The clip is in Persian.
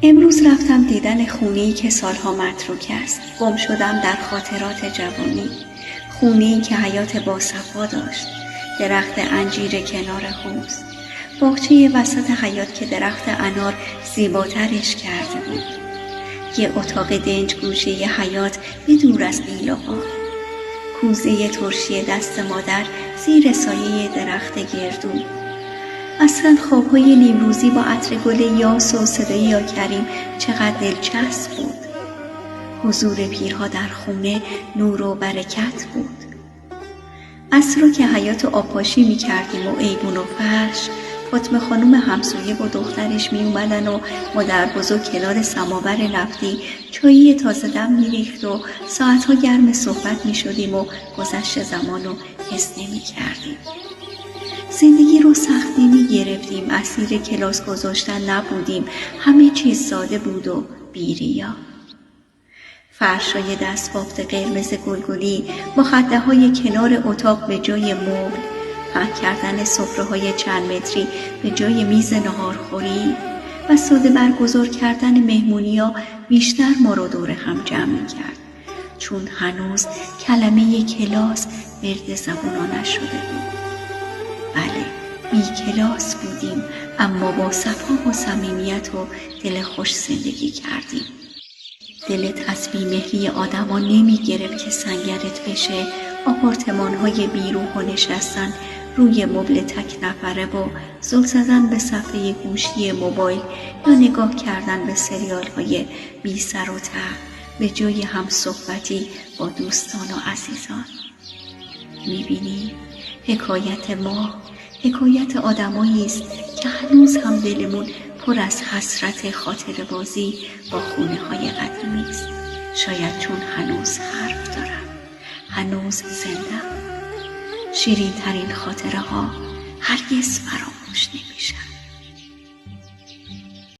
امروز رفتم دیدن خونه‌ای که سالها متروک است. گم شدم در خاطرات جوانی. خونه‌ای که حیات باصفا داشت. درخت انجیر کنار حوض. باغچه وسط حیات که درخت انار زیباترش کرده بود. یه اتاق دنج گوشه ی حیات بدور از قیل و قال. کوزه ترشی دست مادر زیر سایه درخت گردو. اصلا خوابهای نیمروزی با عطر گل یاس و صدای یا کریم چقدر دلچسب بود. حضور پیرها در خونه نور و برکت بود. عصر که حیات آبپاشی می کردیم و ایوون و فرش، فاطمه خانم همسایه با دخترش می اومدن و مادر بزرگ کنار سماور نفتی چایی تازه دم می ریخت و ساعتها گرم صحبت می شدیم و گذشت زمان رو حس نمی کردیم. زندگی رو سخت نمی گرفتیم، اسیر کلاس گذاشتن نبودیم، همه چیز ساده بود و بی‌ریا. فرشای دستبافت قرمز گلگلی با خده های کنار اتاق به جای مبل، پهن کردن سفره های چند متری به جای میز ناهارخوری و ساده برگزار کردن مهمونی‌ها بیشتر ما رو دور هم جمع می کرد، چون هنوز کلمه کلاس ورد زبونا نشده بود. بله، بی کلاس بودیم، اما با صفا و صمیمیت و دل خوش زندگی کردیم. دلت از بی‌مهری آدما نمی گرفت که سنگرت بشه، آپارتمان‌های بیروح و نشستن روی مبل تک نفره و زل زدن به صفحه گوشی موبایل یا نگاه کردن به سریال‌های بی سر و ته به جای هم صحبتی با دوستان و عزیزان. می‌بینی؟ حکایت ما حکایت آدمایی است که هنوز هم دلمون پر از حسرت خاطر بازی با خونه‌های قدیمی است. شاید چون هنوز حرف دارم، هنوز زنده. شیرین ترین خاطره ها هرگز فراموش نمیشن.